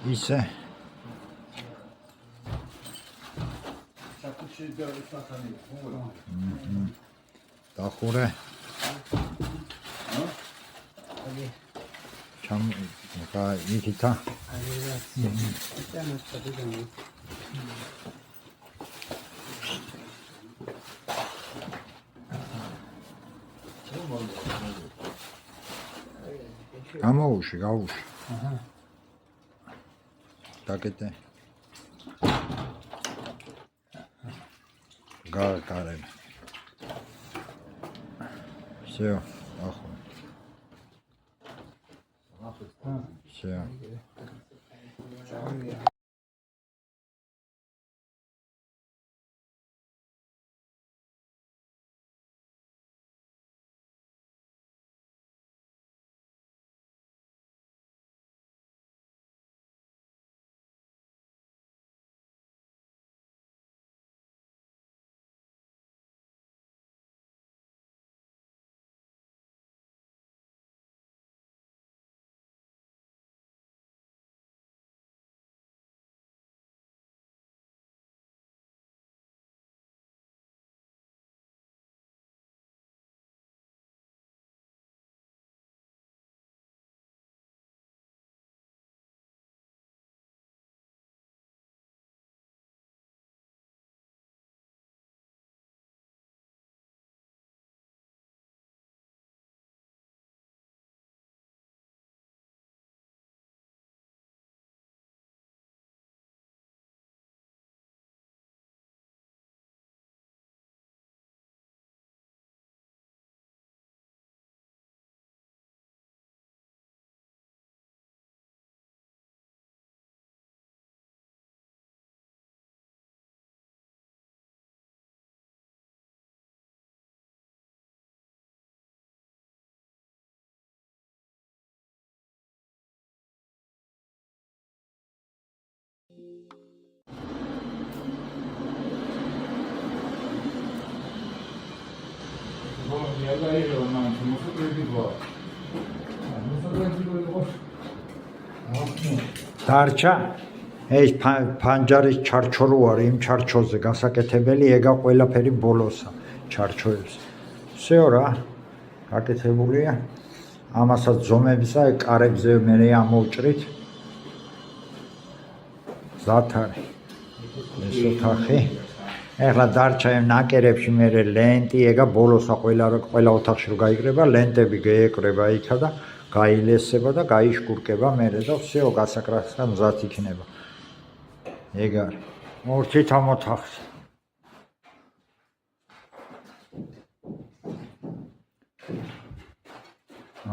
ისე დახურე ჩამ იქითა გამოუში გაუში დაკეთე გარეკარე всё ახო всё დარჩა ეს ფანჯარის ჩარჩო რო არის იმ ჩარჩოზე გასაკეთებელი ეგა ყველაფერი ბოლოსა ჩარჩოებს всё რა გაკეთებულია ამასაც ზომებსა კარებზე მე ამოვჭრით ზათარი ეს ოთახი ეხლა დარჩა იმ ნაკერებში მე ლენტი ეგა ბოლოსა ყველა ოთახში რო გაიგრება ლენტები გაეკრება იქა და გაილესება და გაიშკურკება მე და всё გასაკრასა მზად იქნება ეგ არის მორჩით ამ ოთახს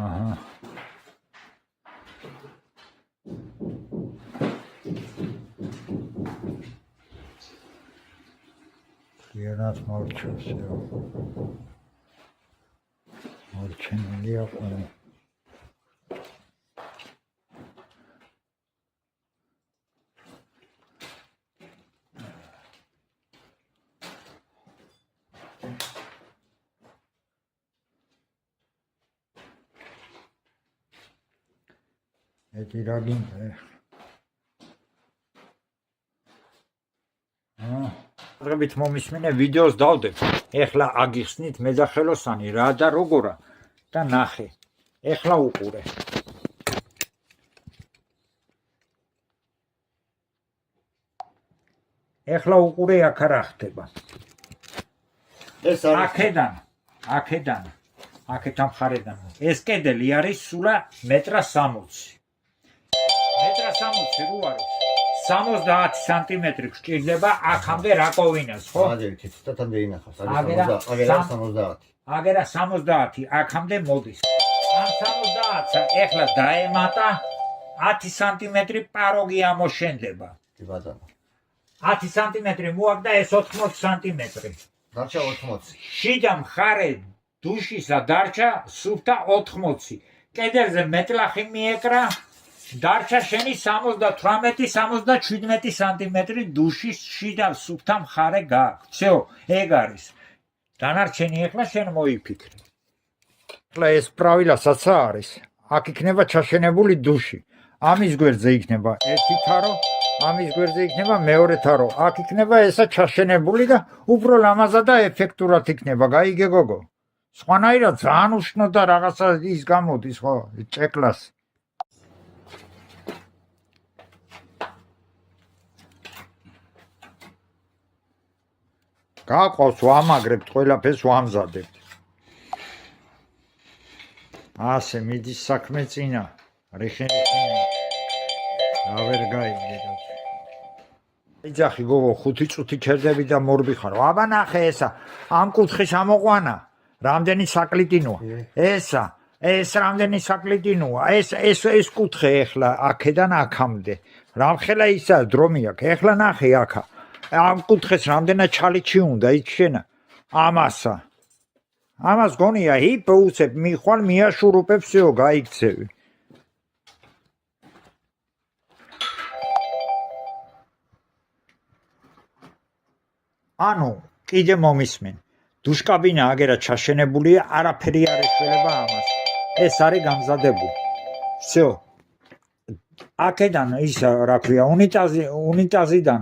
აჰა Iernas morchos, morchenilio con etiragin დღებით მომისმინე ვიდეოს დავდებ. ეხლა აგიხსნით მე და ხელოსანი რა და როგორა და ნახე. ეხლა უყურე. ეხლა უყურე აქ რა ხდება. ეს არის აქედან მხარედან. ეს კედელი არის სულა 1.60 1.60 რო არის. 70 სანტიმეტრი გჭირდება აქამდე რაყოვინას, ხო? აგერით ცოტათამდე ინახავს, აგერა 70. აგერა 70 აქამდე მოდის. ამ 70-ს ეხლა დაემატა 10 სანტიმეტრი პაროგი ამოშენდება. კი ბატონო. 10 სანტიმეტრი მოაგდა ეს 80 სანტიმეტრი. დარჩა 80. შიდა მხარე დუშისა დარჩა სუფთა 80. კედელზე მეტლახი მიეკრა დარჩა შენი 78-77 სანტიმეტრი დუშის შიდა სუფთა მხარე გააქვს. всё, ეგ არის. დანარჩენი ეხლა შენ მოიფიქრე. ეხლა ეს პრავილასაც არის. აქ იქნება ჩაშენებული დუში. ამის გვერდზე იქნება ერთი თარო, ამის გვერდზე იქნება მეორე თარო. აქ იქნება ესა ჩაშენებული და უფრო ლამაზად და ეფექტურად იქნება. გაიგე გოგო? სხვანაირად ძალიან უშნო და რაღაცა ის გამოდის ხო, ჭეკლას. გაყავს ვამაგრებთ, ყველაფერს ვამზადებთ. ასე მიდის საქმე წინა. რიხენ-რიხენი. რა ვერ გაიგე. იძახი გოგო 5 წუთი ჩერდები და მორბი ხარ. აბა ნახე ესა. ამ კუთხის ამოყვანა. რამდენი საკლიტინოა. ეს რამდენი საკლიტინოა. ეს კუთხე ეხლა აქედან აქამდე. რამხელა ისა დრომი აქვს. ეხლა ნახე აქა. ამ კუთხეს რამდენად ჩალიჩი უნდა იქ შენა. ამას გონია ჰიპ უცებ მიხვალ მიაშურუპებ всё გაიქცევი. ანუ კიდე მომისმენ. დუშკაბინა აგერა ჩაშენებულია, არაფერი არ ეშველება ამას. ეს არის გამზადებული. всё. აქედან ის რა ქვია, უნიტაზიდან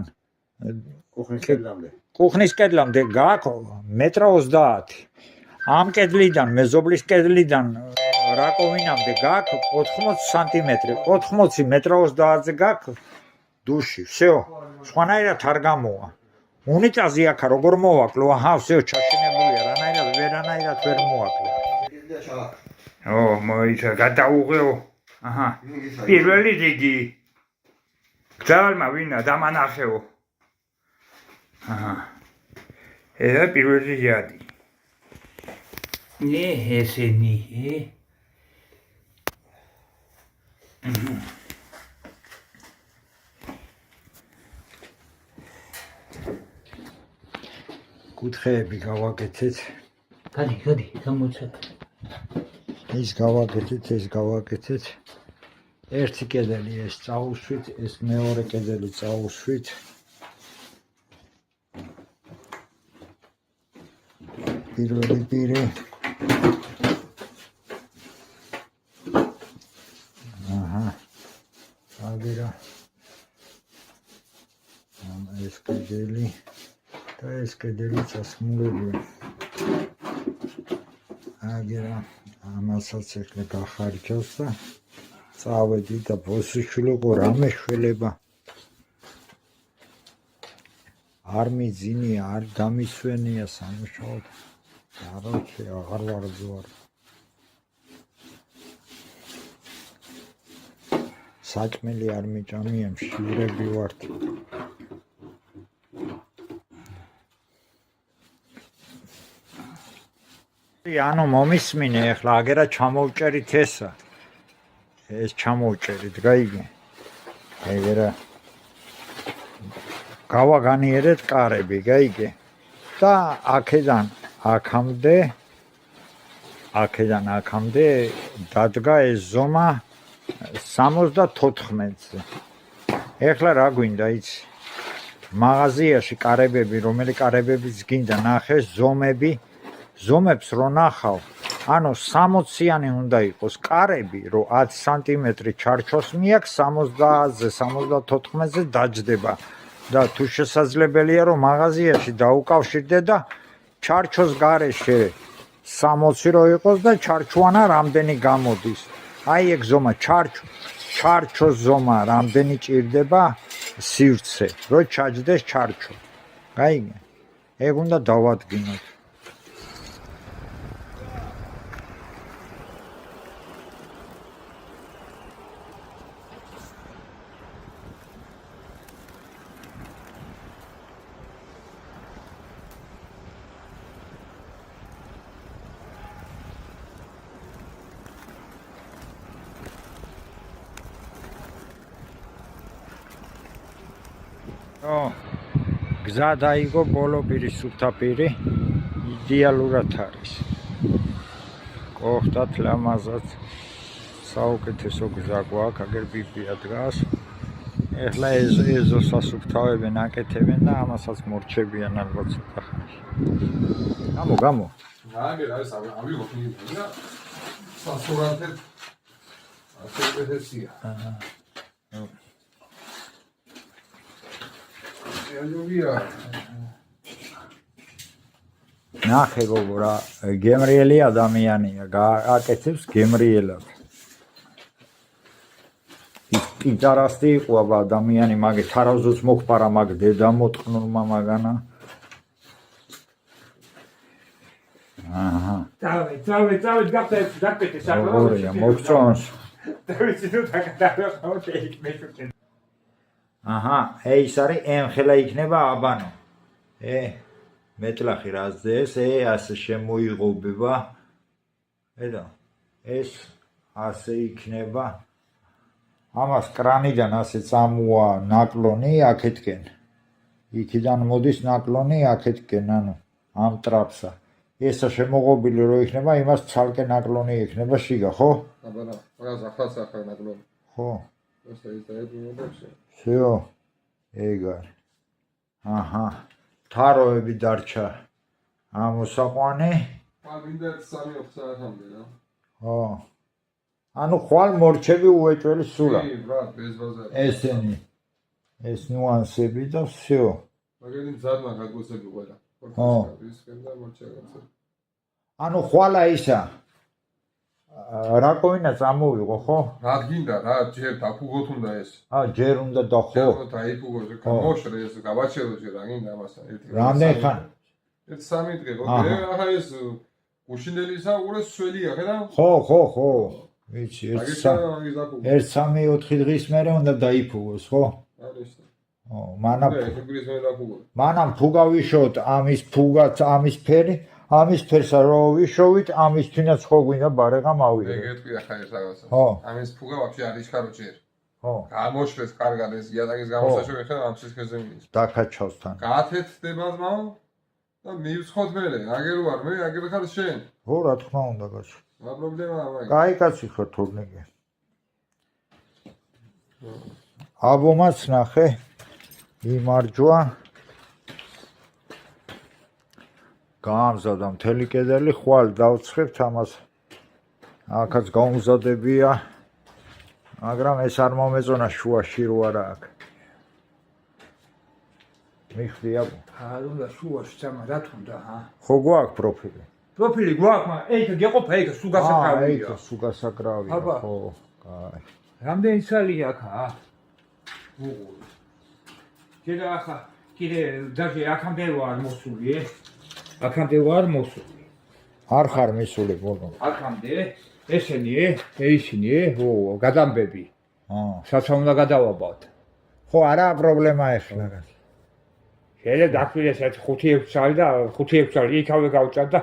კუხნის კედლამდე გააქვს 1.30 მ. ამ კედლიდან, მეზობლის კედლიდან რაკოვინამდე გააქვს 80 სანტიმეტრი. 80 1.30 გააქვს დუში. всё. სხვანაირად არ გამოვა. უნიტაზი აქა როგორ მოვაკლო? აჰა, всё ჩაშენებულია, რანაირად ვერ მოვაკლო. მოიცა გადაუღეო. აჰა. პირველი რიგი. გძალმა ვინა დამანახეო. აჰა. ეს პირველი რიადი. ესენი. კუთხეები გავაკეთეთ. გადი, გამოცა. ეს გავაკეთეთ. ერთი კედელი ეს წაუსვით, ეს მეორე კედელი წაუსვით. პირველი პირი. აჰა. აგერა. ეს კედელი. და ეს კედელი წასმულია. აგერა ამასაც ეხლა გახარჯავს და წავედი და ბოსიშვილო რამე შველება. არ მიძინია, არ გამისვენია სამუშაოდ. აროჩი აღარ ვარძვარ. საჭმელი არ მიჭამია, მშივრები ვართ. ანუ მომისმინე ეხლა აგერა ჩამოვჭერით ესა. ეს ჩამოვჭერით, გაიგე. ეგერა გავაგანიერეთ კარები, გაიგე. და აქედან აქამდე დადგა ეს ზომა 74-ზე. ეხლა რა გვინდა იცი? მაღაზიაში კარებები, რომელი კარებებიც გინდა ნახე ზომებს რო ნახავ, ანუ 60-იანი უნდა იყოს კარები, რო 10 სანტიმეტრი ჩარჩოს მიაქვს 70-ზე, 74-ზე დაჯდება და თუ შესაძლებელია რომ მაღაზიაში დაუკავშირდე და ჩარჩოს გარეშე 60 რო იყოს და ჩარჩوانა რამდენი გამოდის. აი ეგ ზომა ჩარჩოს ზომა რამდენი ჭირდება სივრცე, რო ჩაჯდეს ჩარჩო. გაიგე? ეგ უნდა დავადგინოთ. გზა დაიგო ბოლო პირი სუფთაპირი იდეალურად არის. კოხტათ ლამაზად საუკეთესო გზა გვაქვს, აგერ ბიბია დგას. ეხლა ეზო სასუფთავებენ, აკეთებენ და ამასაც მორჩებიან ალბათ ცოტა ხანში. გამო. აგერ არის ავიღოთ მიგია. სასურათეთ ასეთესია. ნახე გოგო რა გემრიელი ადამიანია გააკეთებს გემრიელად ის პიძარასტი იყო აბა ადამიანი მაგით თარაზოც მოგფარა მაგ დედა მოტყნურმა მაგანა აჰა წავე გაკეთე როგორია მოგწონს დავიცი თუ დაგდავე მე აჰა ეს არის ემხელა იქნება აბანო მეტლახი რაზდეს ასე შემოიღობება ედო ეს ასე იქნება ამას კრანიდან ასე წამოა ნაკლონი აქეთკენ იქიდან მოდის ნაკლონი აქეთკენ ანუ ამ ტრაპსა ესა შემოღობილი რო იქნება იმას ცალკე ნაკლონი იქნება შიგა ხო აბა რა მაგას ახალ სახე ნაკლონი ხო ეს ის დაებინებაში всё ეგარ აჰა თაროები დარჩა ამოსაყვანი მინდა 3-4 საათამდე რა ხო ანუ ხვალ მორჩები უეჭველი სულა კი ბრატ ეს ბაზარი ესენი ეს ნუანსები და всё მაგერი მზადმა გაგოსები ყველა ხო ისკენ და მორჩება ანუ ხვალა ისა რაკოვინა წამოვიღო ხო რა გინდა რა ჯერ დაფუგოთ უნდა ეს ჯერ უნდა და ხო დაიფუგო გამოშრე ეს გავაჩერო ჯერ რა გინდა ამასა ერთი რამდენი ხან ერთ 3 დღე ხო ახლა ეს გუშინელისა უყურეს სველია ხედა ხო ვიცი ერთ 3-4 დღის მერე უნდა დაიფუგოს ხო არის ხო მანამ ეგრის მე დაფუგო მანამ ფუგა ვიშოვთ ამის ფუგაც ამის ფერი ამის ფერსა რო ვიშოვით ამის თვინაც ხო გვინდა ბარეღა მავიღე ეგეთქვი ახლა ეს რაღაცა ხო ამის ფუგა ვაფშე არ იშქარო ჯერ ხო გამოშვეს კარგად ეს იატაკის გამოსაშორე ხედა ამ სისქეზე მიდის დაკაჩავს თან გაათეთდება ზმაო და მივცხოთ მერე აგერ ვარ მე აგერ ხარ შენ ხო რა თქმა უნდა კაცო რა პრობლემაა მაგ კაი კაცი ხარ თურნიკე აბომაც ნახე იმარჯვა გაამზადა მთელი კედელი ხვალ დავცხებთ ამას აქაც გაუმზადებია მაგრამ ეს არ მომეწონა შუაში რო არა აქ მიხდი აბო არ უნდა შუაში წამა რა თქმა ჰა ხო გვაქვს პროფილი პროფილი გვაქვს მაგრამ ეგ გეყოფა ეგ სულ გასაკრავია სულ გასაკრავია ხო კაი რამდენი წელია აქ კიდე ახლა კიდე დაჟე აქამდე ვარ მოსული აქამდე ვარ მოსული არ ხარ მისული ბოლო აქამდე ესენი ისინი ო გადამბები საცა უნდა გადავაბავთ ხო არა პრობლემა ეხლა შეიძლება დაქვიდეს 5-6 წელი და 5-6 წელი იქავე გავჭად და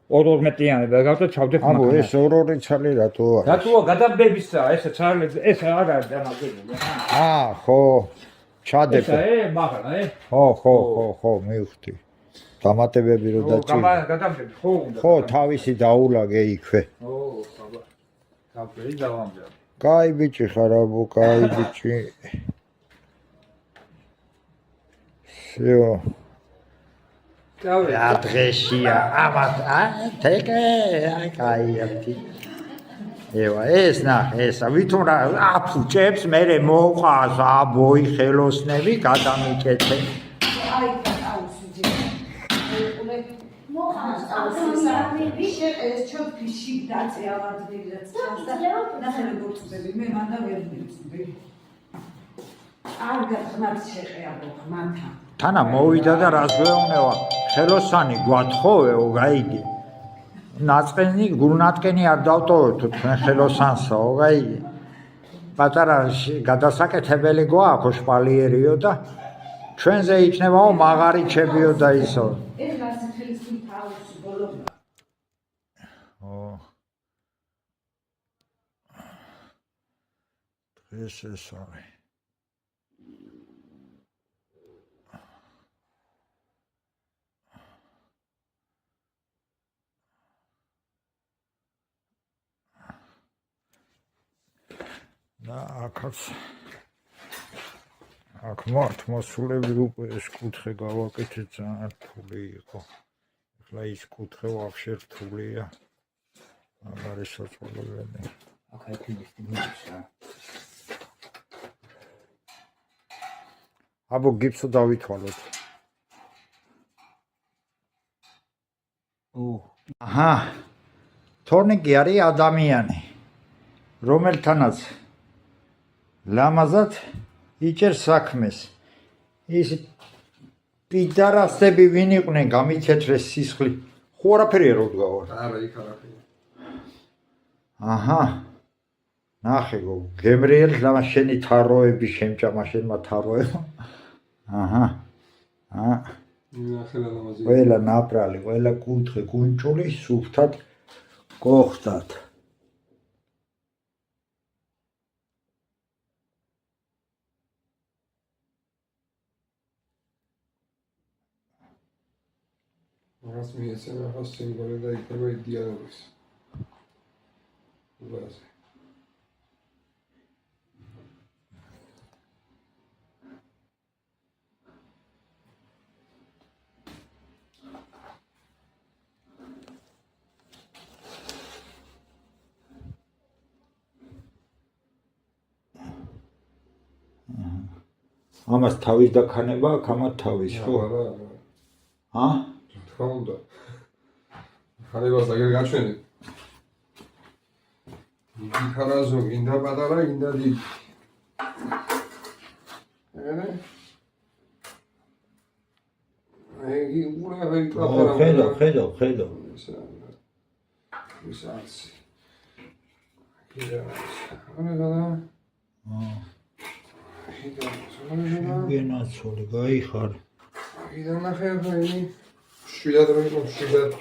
2-2 მეტიანება გავჭად ჩავდეთ აბო ეს 2 წელი რატო არის რატოა გადამბებისა ესა ცალე ეს არ არის დამაგებული ხო ჩადებ მაგა ხო მივხვდი დამატებები რო დაჭი გადამბები ხო უნდა ხო თავისი დაულაგე იქვე აბა თავი დავამბებ კაი ბიჭი ხარ აბო კაი ბიჭი всё რა დღეშია ამათ თეკე კაიათი ევა ეს ნახე ესა ვითომ რა აფუჭებს მე მოყავს აბოი ხელოსნები გადამიკეთე აი აუსიძე მოხავს აუსიძე ეს ჩოფიში დაწევადდილებს და ნახე როგორ წვდები მე მანდა ვერ მივწვდი არ გახმართ შეყეაბო ხმათა თანა მოვიდა და რას გვეუბნება ხელოსანი გვათხოვე გაიგე ნაწყენი გულნატკენი არ დავტოვებთ თქვენ ხელოსანსა გაიგე პატარა გადასაკეთებელი გვაქვს შპალიერიო და ჩვენზე იქნებაო მაღარიჩებიო და ისო ეს რასი ხელის თავის ბოლო დღეს ეს არის და აქაც აქ მოსულები უკვე ეს კუთხე გავაკეთე ძალიან რთული იყო ახლა ის კუთხე ვაფშე რთულია აღარ ისოწოლებენი აქ ეთილის მიჩა აბო გიფსო დავითვალოთ. აჰა. თორნიკი არის ადამიანი, რომელთანაც ლამაზად იჭერს საქმეს. ის პიდარასები ვინ იყვნენ გამიცეთრეს სისხლი. ხო არაფერია რო დგავარ. არა, იქ არაფერია. აჰა. ნახე გო, გემრიელ და შენი თაროები შემჭამა შენმა თაროებმა. აჰა. ნახე რა ლამაზია. ყველა ნაპრალი, ყველა კუთხე, კუნჭული სუფთად გოხდათ. მას მიეცემა ხას სიმბოლე და იქნება იდეალურის. უბაზე. ამას თავის დაქანება აქვს, ამათ თავის, ხო? არა. ა? რა უნდა? ხარებას აგერ გაჩვენე. იგი ხარაზო, გინდა პატარა, გინდა დიდი. ეგრე? იგი უყურე აი პატარა. ხედავ. ის არის. არა. გენაცოლი, გაიხარ. იდან ნახე ხაინი. შვიდად რო იყო, შვიდად.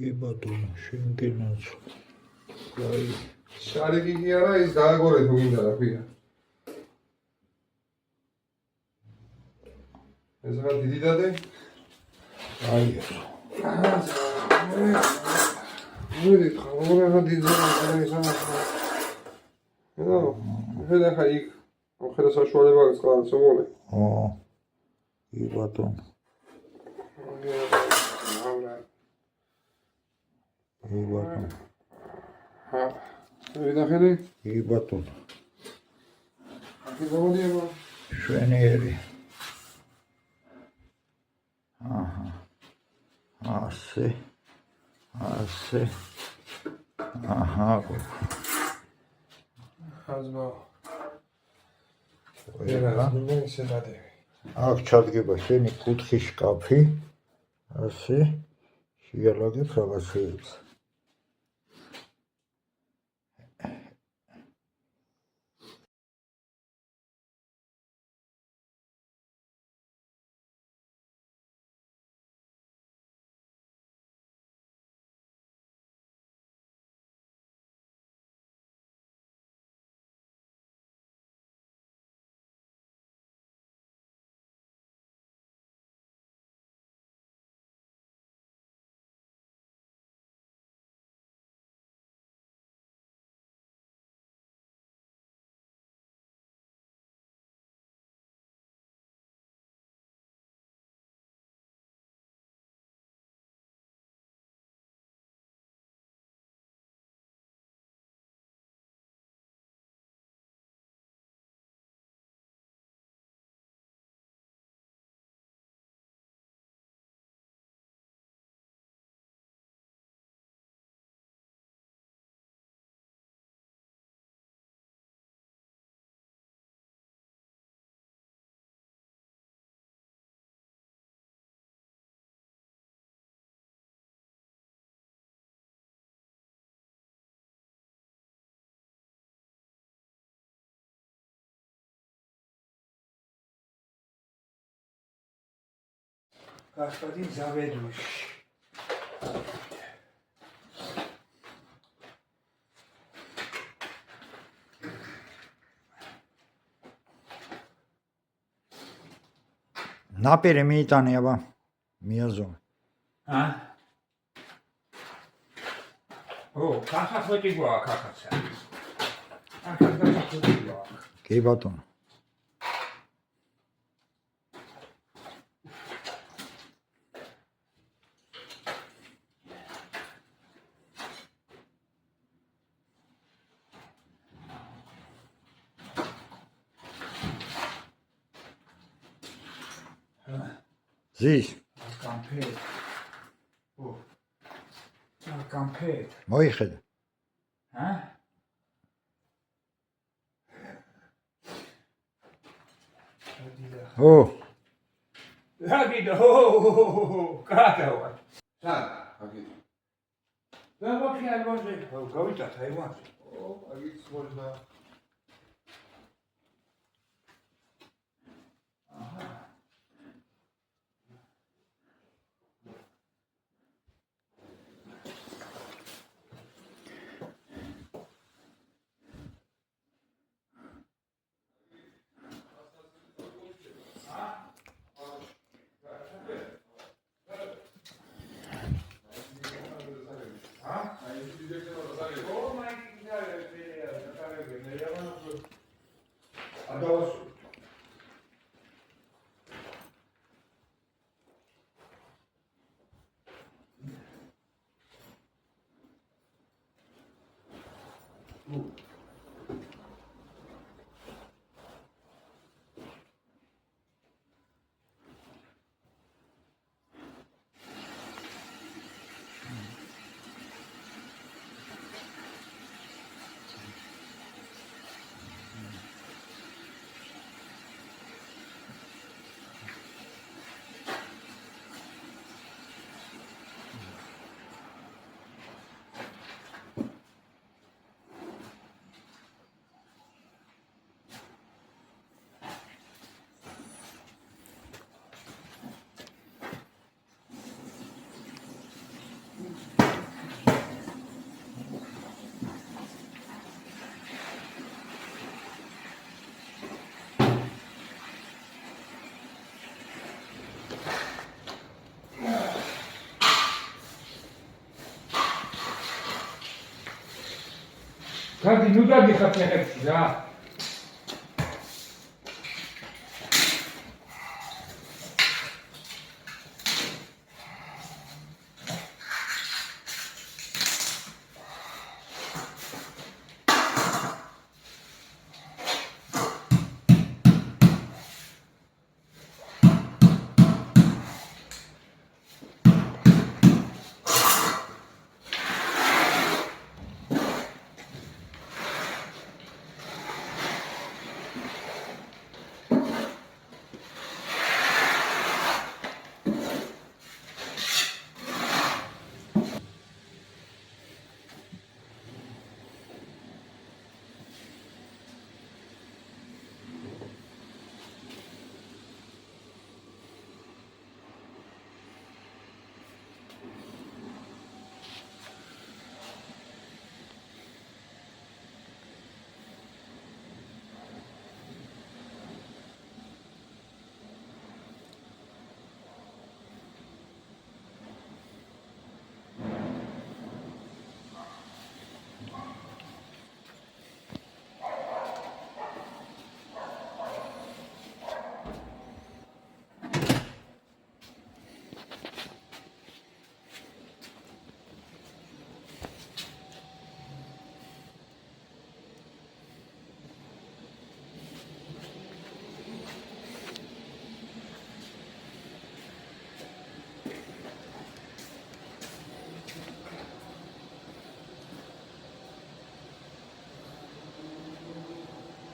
ებატონო, შენ გენაცოლი. გაი. შარიკი კი არა, ის გააგორე თუ გინდა რა ქვია. ეს რა დიდი დადე? აი. მოდი, ხაურა რა დიდი ზანა ისაა. ხედა ხა იქ ხედა საშუალება წყალს მოვე. კი ბატონო. კი ბატონო. ვიდა ხედე? კი ბატონო. აქ გამოდიება. შვენიერი. აჰა. ასე. აჰა. ხაზბა. რა? ისე დადე. აქ ჩადგება შენი კუთხის შკაფი. ასე. შეალაგებ რაღაცეებს. Господин заведующий. ნაპირი მიიტანე აბა. მიაზომე. კახა ხოჭი გვაქვს კახაცა. კახა ხოჭი გვაქვს. კი ბატონო. ზის კამფეთ. ო. კამფეთ. მოიხედა. ჰა? ო, რაგიდა, კატავა. სად? აგით. და ვაფშე აივანზე, გავიტათ აივანზე. აგით მოხდა. კარგი, ნუ დაგიხარ ფეხებში რა.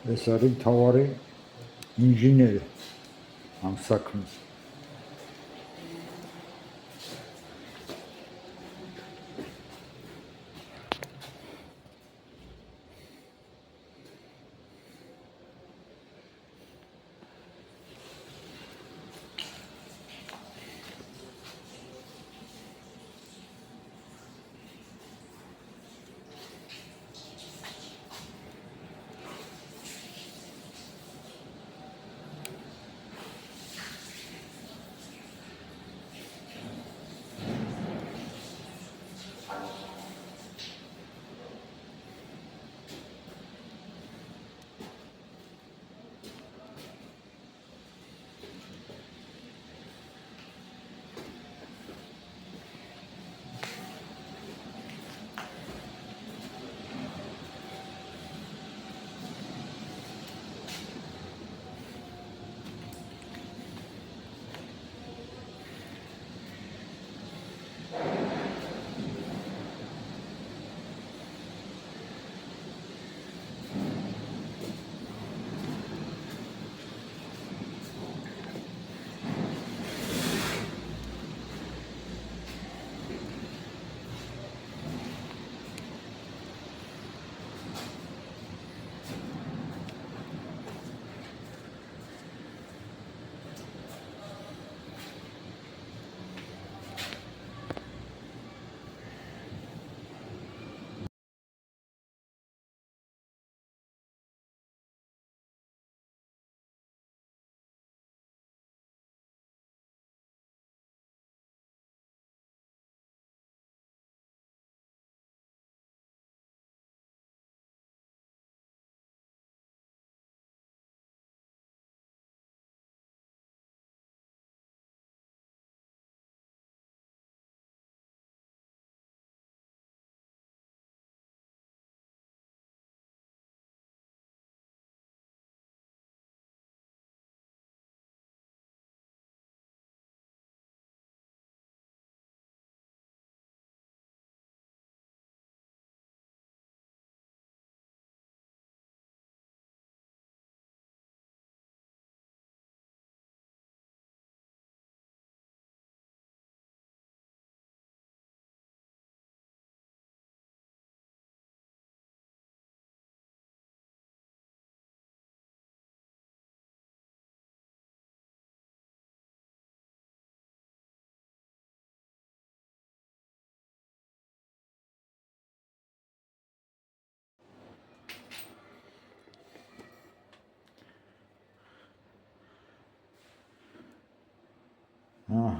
ეს არის მთავარი ინჟინერი ამ საქმის.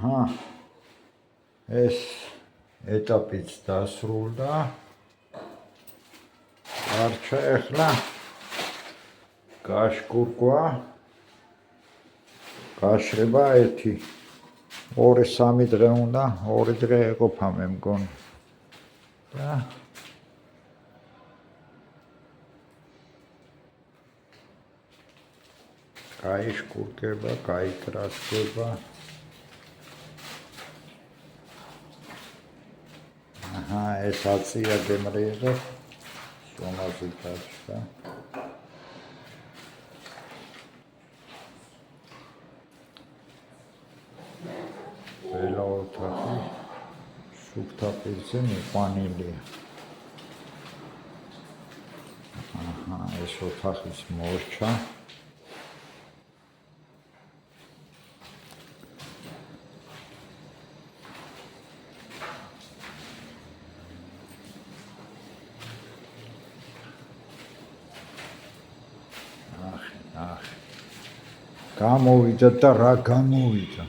აჰა. ეს ეტაპიც დასრულდა. არჩა ახლა გაშკურკვა. გაშრება 1-2-3 დღე უნდა, 2 დღე ეყოფა მე მგონი. და გაიშკურკება, გაიკრასკება. აჰა, ეს აწია გემრიეზე. სომაზი გაჩნდა. ყველა ოთახი სუფთა პირზე მიყვანილია. აჰა, ეს ოთახის მორჩა. გამოვიდა და რა გამოვიდა.